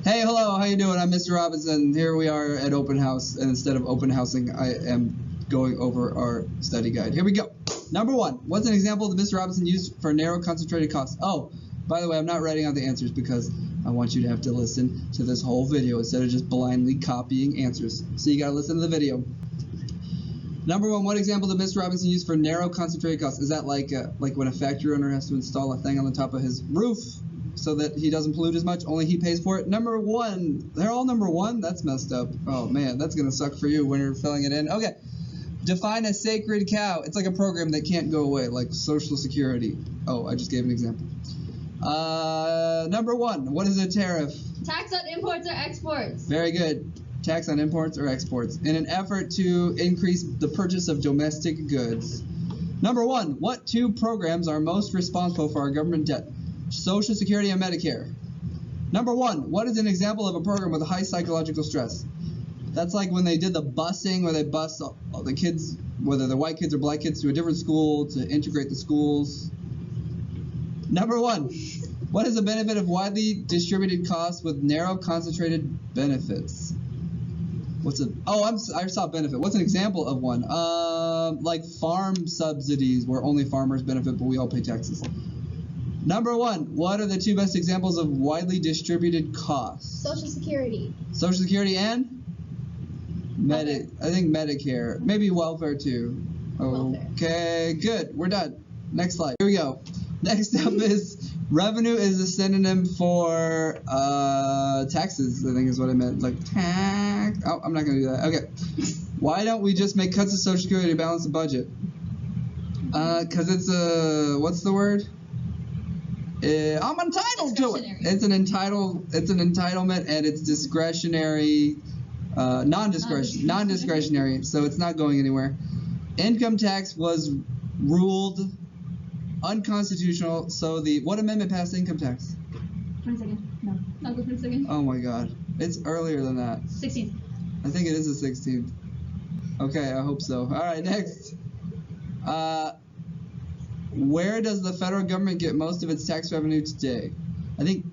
Hey, hello, how you doing? I'm Mr. Robinson. Here we are at open house, and instead of open housing, I am going over our study guide. Here we go. Number one, what's an example that Mr. Robinson used for narrow concentrated costs? Oh, by the way, I'm not writing out the answers because I want you to have to listen to this whole video instead of just blindly copying answers. So you gotta listen to the video. Number one, what example did Mr. Robinson use for narrow concentrated costs? Is that like when a factory owner has to install a thing on the top of his roof so that he doesn't pollute as much, only he pays for it? Number one, they're all number one? That's messed up. Oh man, that's gonna suck for you when you're filling it in. Okay, define a sacred cow. It's like a program that can't go away, like Social Security. Oh, I just gave an example. Number one, what is a tariff? Tax on imports or exports. Very good. Tax on imports or exports in an effort to increase the purchase of domestic goods. Number one, what two programs are most responsible for our government debt? Social Security and Medicare. Number one, what is an example of a program with high psychological stress? That's like when they did the busing, where they bus all the kids, whether they're white kids or black kids, to a different school to integrate the schools. Number one, what is the benefit of widely distributed costs with narrow concentrated benefits? I saw benefit. What's an example of one? Like farm subsidies, where only farmers benefit, but we all pay taxes. Number one, what are the two best examples of widely distributed costs? Social Security. Social Security and? I think Medicare. Maybe welfare too. Okay, good. We're done. Next slide. Here we go. Next up is revenue is a synonym for taxes, I think is what I meant. Like tax. Oh, I'm not going to do that. Okay. Why don't we just make cuts to Social Security to balance the budget? Because it's a, what's the word? I'm entitled to it. It's an entitlement, and it's discretionary, non-discretionary, so it's not going anywhere. Income tax was ruled unconstitutional, so what amendment passed income tax? 22nd. No. Not the 22nd. Oh my god. It's earlier than that. 16th. I think it is the 16th. Okay, I hope so. Alright, next. Where does the federal government get most of its tax revenue today? I think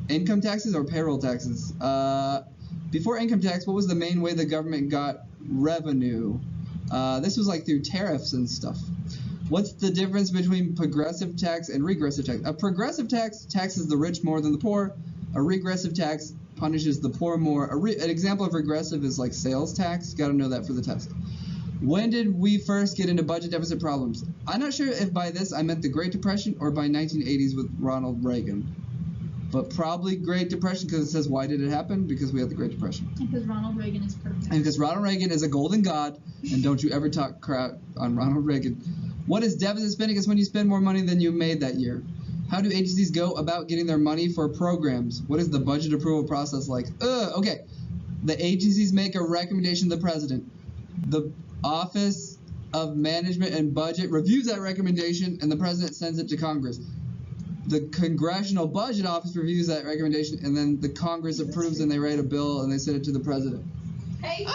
income taxes or payroll taxes. Before income tax, what was the main way the government got revenue? This was like through tariffs and stuff. What's the difference between progressive tax and regressive tax? A progressive tax taxes the rich more than the poor. A regressive tax punishes the poor more. An example of regressive is like sales tax. Got to know that for the test. When did we first get into budget deficit problems? I'm not sure if by this I meant the Great Depression or by 1980s with Ronald Reagan. But probably Great Depression, because it says why did it happen? Because we had the Great Depression. And because Ronald Reagan is perfect. And because Ronald Reagan is a golden god, and don't you ever talk crap on Ronald Reagan. What is deficit spending? It's when you spend more money than you made that year. How do agencies go about getting their money for programs? What is the budget approval process like? Okay. The agencies make a recommendation to the president. The Office of Management and Budget reviews that recommendation, and the president sends it to Congress. The Congressional Budget Office reviews that recommendation, and then the Congress approves, and they write a bill, and they send it to the president. Hey.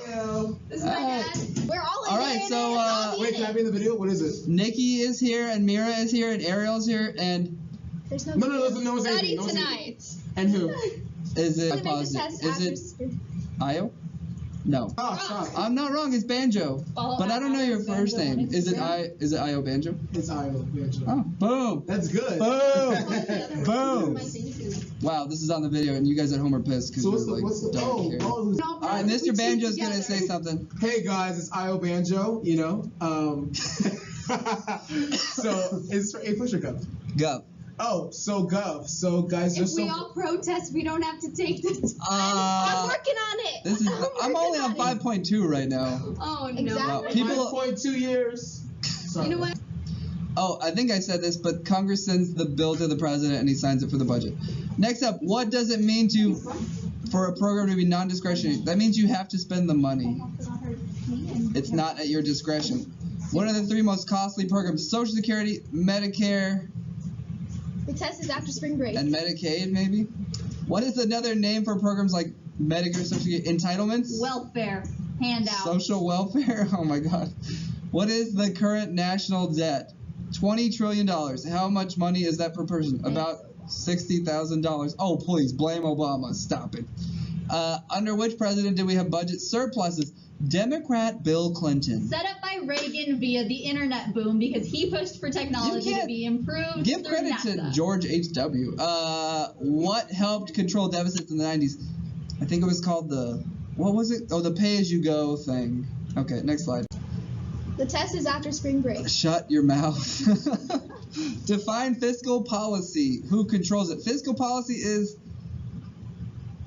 Hello. This is my dad. We're all in All right, it. so Wait, can I be in the video? What is it? Nikki is here, and Mira is here, and Ariel is here, and There's no No one's study anything. No one's tonight. And who? is it Make this test Is after it school. Io? No. Stop. I'm not wrong. It's Banjo, Follow but I don't know your Banjo first on name. Is it Instagram. Is it Io Banjo? It's Iowa. Oh, boom! That's good. Boom! Wow, this is on the video, and you guys at home are pissed because So you're like don't care. All right, Mr. Banjo's gonna say something. Hey guys, it's Io Banjo. You know. So it's for A push or Gov? Go. Oh, so Gov. So guys, If we all protest, we don't have to take the time. I'm working on it. This is. I'm only on 5.2 right now. Oh no. Wow. People. 5.2 years. Sorry. You know what? Oh, I think I said this, but Congress sends the bill to the president and he signs it for the budget. Next up, what does it mean for a program to be non-discretionary? That means you have to spend the money. It's not at your discretion. What are the three most costly programs? Social Security, Medicare, The test is after spring break. and Medicaid, maybe? What is another name for programs like Medicare, Social Security? Entitlements? Welfare handout. Social welfare? Oh my god. What is the current national debt? $20 trillion. How much money is that per person? About $60,000. Oh, please, blame Obama. Stop it. Under which president did we have budget surpluses? Democrat Bill Clinton. Set up by Reagan via the internet boom because he pushed for technology to be improved. Give through credit NASA. to George H.W. What helped control deficits in the 90s? I think it was called what was it? Oh, the pay-as-you-go thing. Okay, next slide. The test is after spring break. Shut your mouth. Define fiscal policy. Who controls it? Fiscal policy is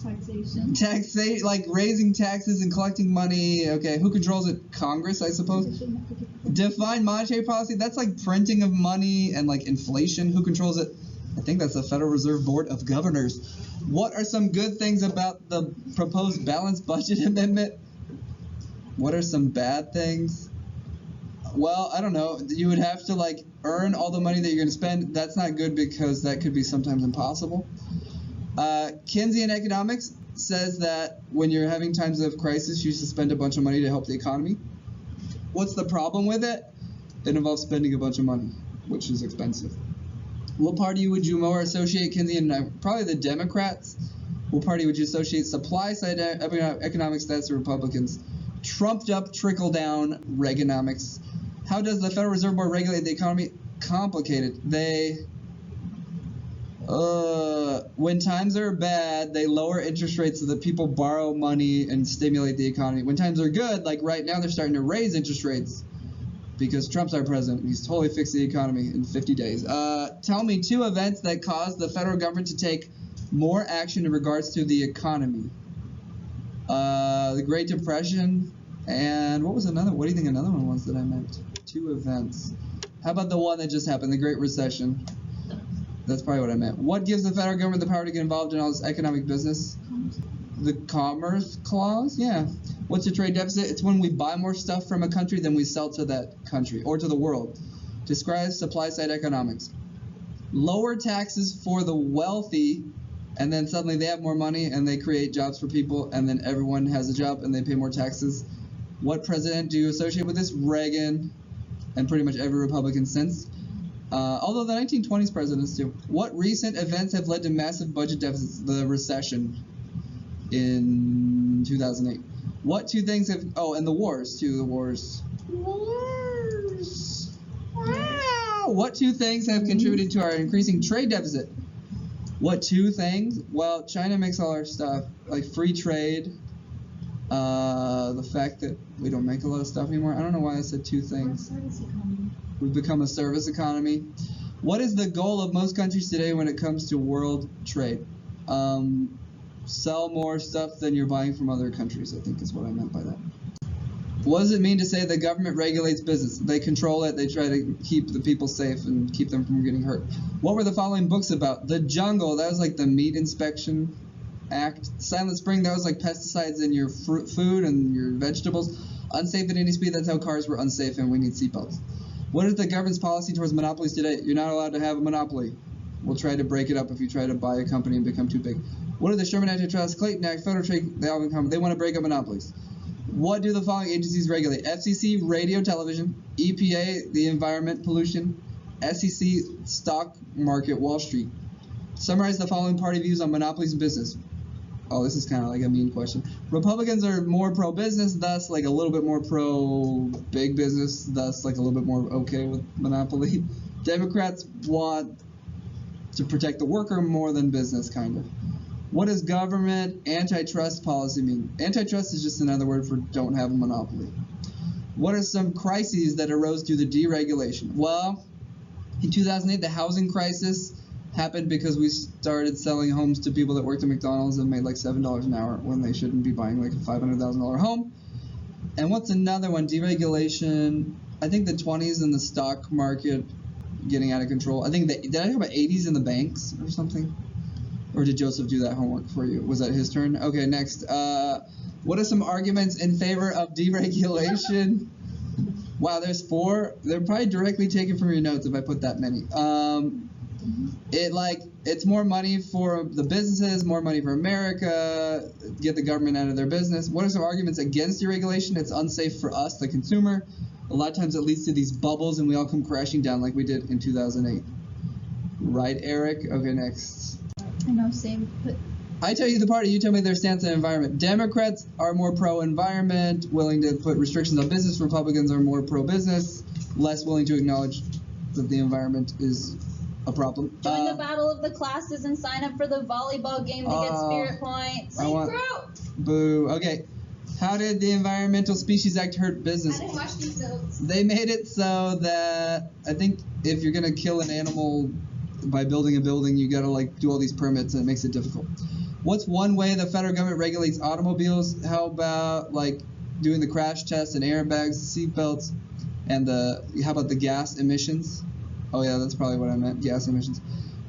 Taxation. like raising taxes and collecting money. Okay, who controls it? Congress, I suppose. Define monetary policy. That's like printing of money and like inflation. Who controls it? I think that's the Federal Reserve Board of Governors. What are some good things about the proposed balanced budget amendment? What are some bad things? Well, I don't know. You would have to like earn all the money that you're going to spend. That's not good because that could be sometimes impossible. Keynesian economics says that when you're having times of crisis, you should spend a bunch of money to help the economy. What's the problem with it? It involves spending a bunch of money, which is expensive. What party would you more associate Keynesian? Probably the Democrats. What party would you associate supply side economics? That's the Republicans. Trumped up trickle down Reaganomics. How does the Federal Reserve Board regulate the economy? Complicated. When times are bad, they lower interest rates so that people borrow money and stimulate the economy. When times are good, like right now, they're starting to raise interest rates because Trump's our president. He's totally fixed the economy in 50 days. Tell me 2 events that caused the federal government to take more action in regards to the economy. The Great Depression, and what was another? What do you think another one was that I meant? 2 events. How about the one that just happened, the Great Recession? That's probably what I meant. What gives the federal government the power to get involved in all this economic business? The Commerce Clause? Yeah. What's a trade deficit? It's when we buy more stuff from a country than we sell to that country or to the world. Describes supply-side economics. Lower taxes for the wealthy, and then suddenly they have more money and they create jobs for people, and then everyone has a job and they pay more taxes. What president do you associate with this? Reagan, and pretty much every Republican since. Although the 1920s presidents do. What recent events have led to massive budget deficits? The recession in 2008. What 2 things have... Oh, and the wars, too. The wars. Wow. What 2 things have contributed to our increasing trade deficit? What 2 things? Well, China makes all our stuff. Like free trade. The fact that we don't make a lot of stuff anymore. I don't know why I said 2 things. We've become a service economy. What is the goal of most countries today when it comes to world trade? Sell more stuff than you're buying from other countries, I think is what I meant by that. What does it mean to say the government regulates business? They control it, they try to keep the people safe and keep them from getting hurt. What were the following books about? The Jungle, that was like the Meat Inspection Act. Silent Spring, that was like pesticides in your food and your vegetables. Unsafe at any speed, that's how cars were unsafe and we need seatbelts. What is the government's policy towards monopolies today? You're not allowed to have a monopoly. We'll try to break it up if you try to buy a company and become too big. What are the Sherman Antitrust, Clayton Act, Federal Trade, they all become, they want to break up monopolies. What do the following agencies regulate? FCC, radio, television, EPA, the environment, pollution, SEC, stock market, Wall Street. Summarize the following party views on monopolies in business. Oh, this is kind of like a mean question. Republicans are more pro-business, thus like a little bit more pro-big business, thus like a little bit more okay with monopoly. Democrats want to protect the worker more than business, kind of. What does government antitrust policy mean? Antitrust is just another word for don't have a monopoly. What are some crises that arose due to deregulation? Well, in 2008, the housing crisis happened because we started selling homes to people that worked at McDonald's and made like $7 an hour when they shouldn't be buying like a $500,000 home. And what's another one? Deregulation. I think the 20s and the stock market getting out of control. I think did I talk about 80s in the banks or something? Or did Joseph do that homework for you? Was that his turn? Okay, next. What are some arguments in favor of deregulation? Wow, there's 4. They're probably directly taken from your notes if I put that many. It's more money for the businesses, more money for America, get the government out of their business. What are some arguments against deregulation? It's unsafe for us, the consumer. A lot of times it leads to these bubbles and we all come crashing down like we did in 2008. Right, Eric? Okay, next. I know, same. But I tell you the party, you tell me their stance on environment. Democrats are more pro-environment, willing to put restrictions on business. Republicans are more pro-business, less willing to acknowledge that the environment is a problem. Join the battle of the classes and sign up for the volleyball game to get spirit points. Boo. Okay. How did the Environmental Species Act hurt business? I didn't watch these notes. They made it so that I think if you're gonna kill an animal by building a building, you gotta like do all these permits, and it makes it difficult. What's one way the federal government regulates automobiles? How about like doing the crash tests and airbags, seatbelts, and how about the gas emissions? Oh yeah, that's probably what I meant, gas emissions.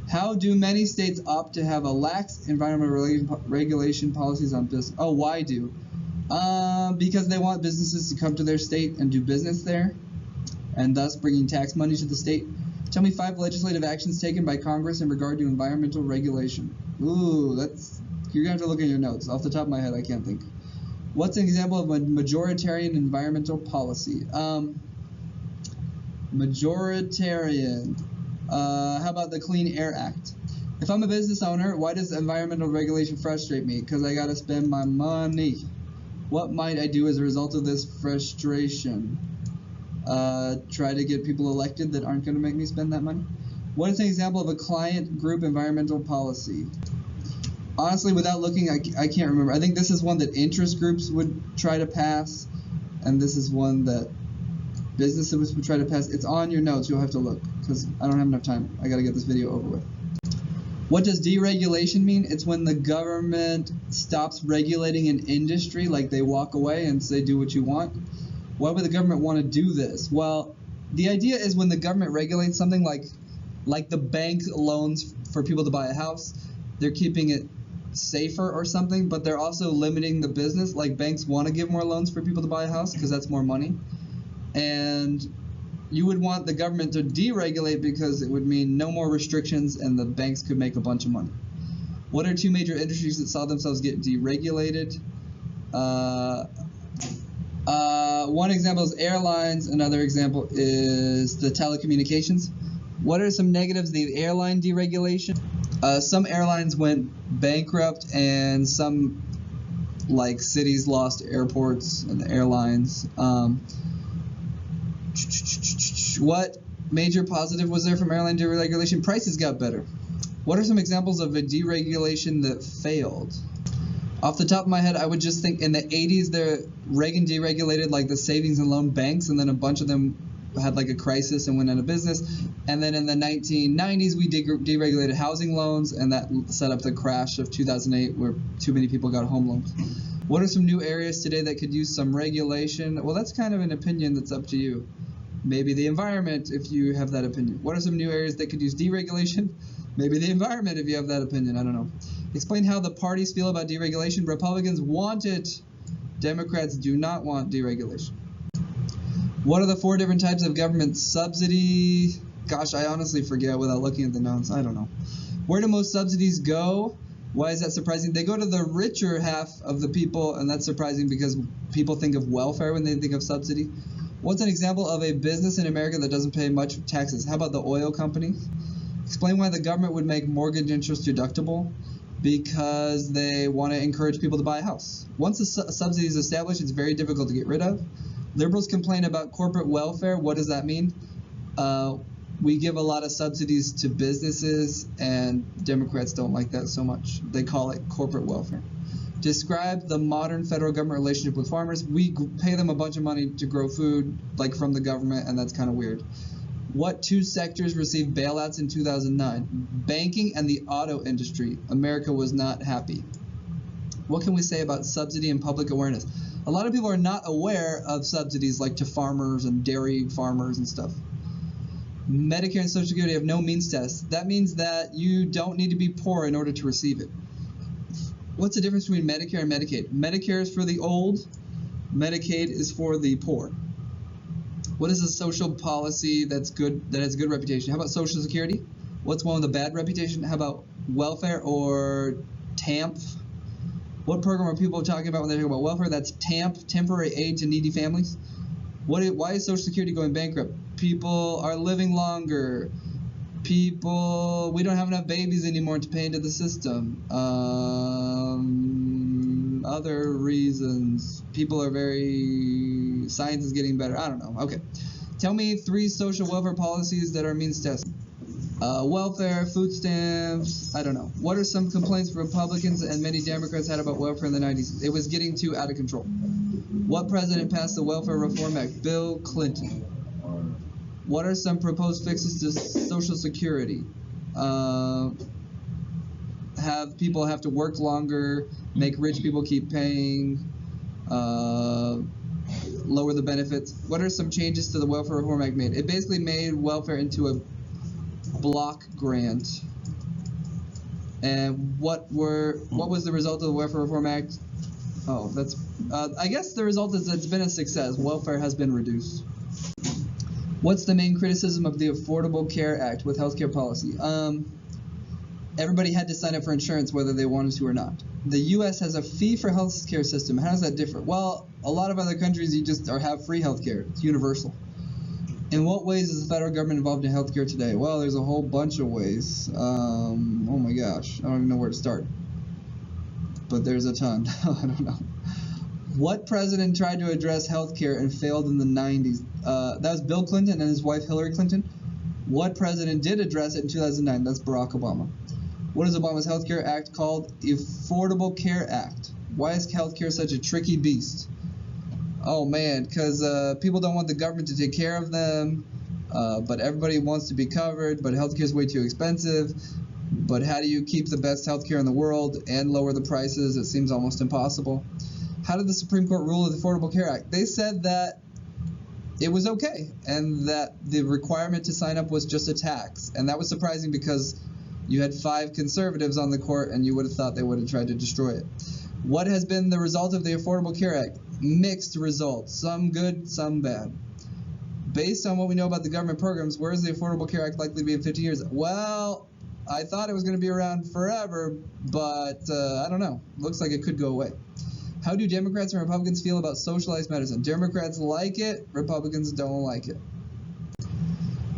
How do many states opt to have a lax environmental regulation policies on business? Oh, why do? Because they want businesses to come to their state and do business there, and thus bringing tax money to the state. Tell me 5 legislative actions taken by Congress in regard to environmental regulation. Ooh, you're gonna have to look at your notes. Off the top of my head, I can't think. What's an example of a majoritarian environmental policy? Majoritarian. How about the Clean Air Act? If I'm a business owner, why does environmental regulation frustrate me? Because I gotta spend my money. What might I do as a result of this frustration? Try to get people elected that aren't going to make me spend that money? What is an example of a client group environmental policy? Honestly, without looking, I can't remember. I think this is one that interest groups would try to pass, and this is one that businesses would try to pass. It's on your notes. You'll have to look, because I don't have enough time. I got to get this video over with. What does deregulation mean? It's when the government stops regulating an industry, like they walk away and say, do what you want. Why would the government want to do this? Well, the idea is when the government regulates something like the bank loans for people to buy a house, they're keeping it safer or something, but they're also limiting the business. Like banks want to give more loans for people to buy a house because that's more money. And you would want the government to deregulate because it would mean no more restrictions and the banks could make a bunch of money. What are 2 major industries that saw themselves get deregulated? One example is airlines. Another example is the telecommunications. What are some negatives of the airline deregulation? Some airlines went bankrupt, and some, like cities, lost airports and the airlines. What major positive was there from airline deregulation? Prices got better. What are some examples of a deregulation that failed? Off the top of my head, I would just think in the 80s, Reagan deregulated like the savings and loan banks, and then a bunch of them had like a crisis and went out of business. And then in the 1990s, we deregulated housing loans, and that set up the crash of 2008 where too many people got home loans. What are some new areas today that could use some regulation? Well, that's kind of an opinion that's up to you. Maybe the environment, if you have that opinion. What are some new areas that could use deregulation? Maybe the environment, if you have that opinion. I don't know. Explain how the parties feel about deregulation. Republicans want it. Democrats do not want deregulation. What are the 4 different types of government subsidy? Gosh, I honestly forget without looking at the notes. I don't know. Where do most subsidies go? Why is that surprising? They go to the richer half of the people, and that's surprising because people think of welfare when they think of subsidy. What's an example of a business in America that doesn't pay much taxes? How about the oil companies? Explain why the government would make mortgage interest deductible. Because they want to encourage people to buy a house. Once a subsidy is established, it's very difficult to get rid of. Liberals complain about corporate welfare. What does that mean? We give a lot of subsidies to businesses, and Democrats don't like that so much. They call it corporate welfare. Describe the modern federal government relationship with farmers. We pay them a bunch of money to grow food, like from the government, and that's kind of weird. What 2 sectors received bailouts in 2009? Banking and the auto industry. America was not happy. What can we say about subsidy and public awareness? A lot of people are not aware of subsidies like to farmers and dairy farmers and stuff. Medicare and Social Security have no means test. That means that you don't need to be poor in order to receive it. What's the difference between Medicare and Medicaid? Medicare is for the old. Medicaid is for the poor. What is a social policy that's good, that has a good reputation? How about Social Security? What's one with a bad reputation? How about welfare or TAMP? What program are people talking about when they talk about welfare? That's TAMP, temporary aid to needy families. Why is Social Security going bankrupt? People are living longer. People, we don't have enough babies anymore to pay into the system. Other reasons. People are science is getting better. I don't know. Okay. Tell me 3 social welfare policies that are means tested. Welfare, food stamps, I don't know. What are some complaints Republicans and many Democrats had about welfare in the 90s? It was getting too out of control. What president passed the Welfare Reform Act? Bill Clinton. What are some proposed fixes to Social Security? Have people have to work longer, make rich people keep paying, lower the benefits. What are some changes to the Welfare Reform Act made? It basically made welfare into a block grant. And what was the result of the Welfare Reform Act? Oh, that's I guess the result is it's been a success. Welfare has been reduced. What's the main criticism of the Affordable Care Act with healthcare policy? Everybody had to sign up for insurance whether they wanted to or not. The U.S. has a fee for health care system. How does that differ? Well, a lot of other countries you just have free health care. It's universal. In what ways is the federal government involved in healthcare today? Well, there's a whole bunch of ways. Oh my gosh, I don't even know where to start. But there's a ton. I don't know. What president tried to address healthcare and failed in the 90s? That was Bill Clinton and his wife Hillary Clinton. What president did address it in 2009? That's Barack Obama. What is Obama's healthcare act called? Affordable Care Act. Why is healthcare such a tricky beast? Oh man, because people don't want the government to take care of them, but everybody wants to be covered, but healthcare is way too expensive. But how do you keep the best healthcare in the world and lower the prices? It seems almost impossible. How did the Supreme Court rule of the Affordable Care Act? They said that it was okay, and that the requirement to sign up was just a tax. And that was surprising because you had 5 conservatives on the court, and you would have thought they would have tried to destroy it. What has been the result of the Affordable Care Act? Mixed results, some good, some bad. Based on what we know about the government programs, where is the Affordable Care Act likely to be in 50 years? Well, I thought it was going to be around forever, but I don't know. Looks like it could go away. How do Democrats and Republicans feel about socialized medicine? Democrats like it, Republicans don't like it.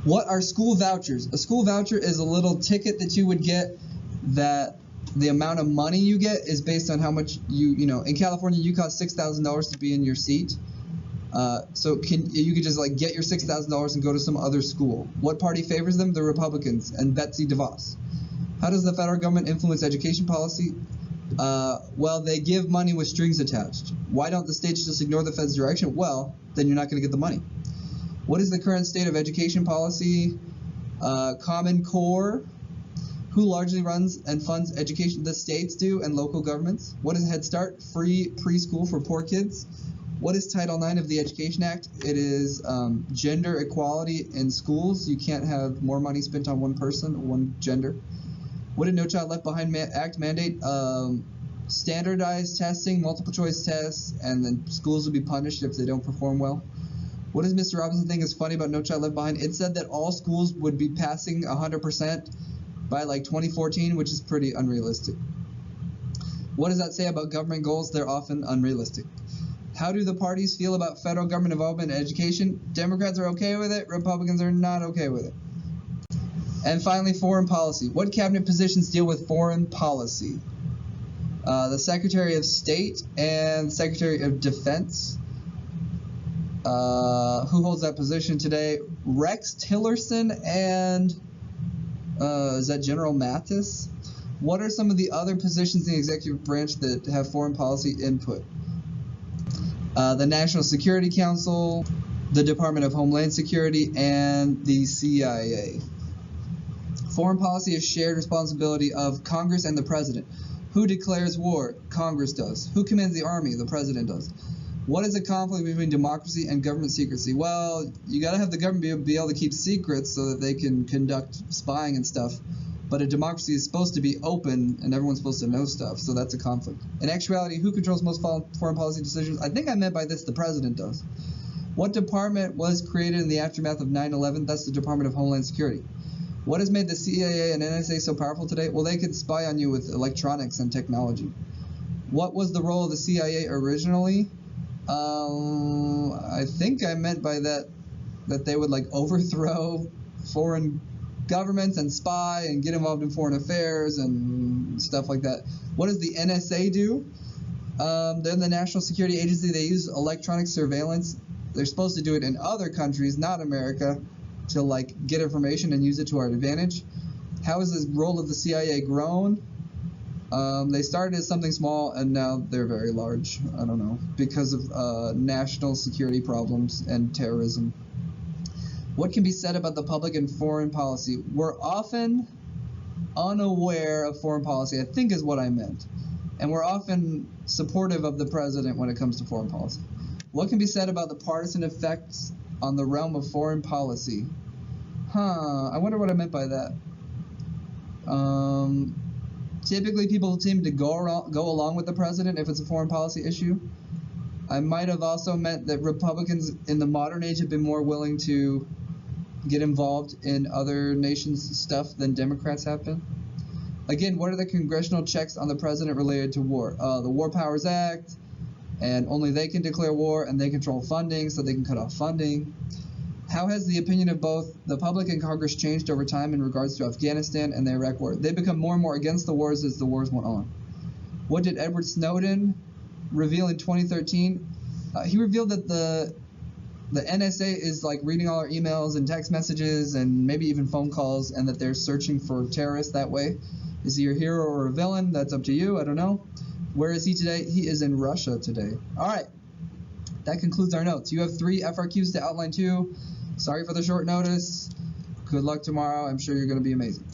What are school vouchers? A school voucher is a little ticket that you would get that the amount of money you get is based on how much you know, in California you cost $6,000 to be in your seat. So you could just like get your $6,000 and go to some other school. What party favors them? The Republicans and Betsy DeVos. How does the federal government influence education policy? Well, they give money with strings attached. Why don't the states just ignore the Fed's direction? Well, then you're not going to get the money. What is the current state of education policy? Common Core. Who largely runs and funds education? The states do, and local governments. What is Head Start? Free preschool for poor kids. What is Title IX of the Education Act? It is gender equality in schools. You can't have more money spent on one person, one gender. What did No Child Left Behind Act mandate? Standardized testing, multiple choice tests, and then schools will be punished if they don't perform well. What does Mr. Robinson think is funny about No Child Left Behind? It said that all schools would be passing 100% by like 2014, which is pretty unrealistic. What does that say about government goals? They're often unrealistic. How do the parties feel about federal government involvement in education? Democrats are okay with it, Republicans are not okay with it. And finally, foreign policy. What cabinet positions deal with foreign policy? The Secretary of State and Secretary of Defense. Who holds that position today? Rex Tillerson and is that General Mattis? What are some of the other positions in the executive branch that have foreign policy input? The National Security Council, the Department of Homeland Security, and the CIA. Foreign policy is shared responsibility of Congress and the President. Who declares war? Congress does. Who commands the army? The President does. What is the conflict between democracy and government secrecy? Well, you got to have the government be able to keep secrets so that they can conduct spying and stuff. But a democracy is supposed to be open and everyone's supposed to know stuff, so that's a conflict. In actuality, who controls most foreign policy decisions? I think I meant by this the President does. What department was created in the aftermath of 9/11? That's the Department of Homeland Security. What has made the CIA and NSA so powerful today? Well, they could spy on you with electronics and technology. What was the role of the CIA originally? I think I meant by that they would like overthrow foreign governments and spy and get involved in foreign affairs and stuff like that. What does the NSA do? They're the National Security Agency. They use electronic surveillance. They're supposed to do it in other countries, not America, to like get information and use it to our advantage. How has the role of the CIA grown? They started as something small and now they're very large. I don't know, because of national security problems and terrorism. What can be said about the public and foreign policy? We're often unaware of foreign policy, I think is what I meant. And we're often supportive of the president when it comes to foreign policy. What can be said about the partisan effects on the realm of foreign policy? I wonder what I meant by that. Typically, people seem to go along with the president if it's a foreign policy issue. I might have also meant that Republicans in the modern age have been more willing to get involved in other nations' stuff than Democrats have been. Again, what are the congressional checks on the president related to war? The War Powers Act, and only they can declare war, and they control funding, so they can cut off funding. How has the opinion of both the public and Congress changed over time in regards to Afghanistan and the Iraq War? They become more and more against the wars as the wars went on. What did Edward Snowden reveal in 2013? He revealed that the NSA is like reading all our emails and text messages and maybe even phone calls, and that they're searching for terrorists that way. Is he a hero or a villain? That's up to you. I don't know. Where is he today? He is in Russia today. All right. That concludes our notes. You have 3 FRQs to outline 2. Sorry for the short notice. Good luck tomorrow. I'm sure you're going to be amazing.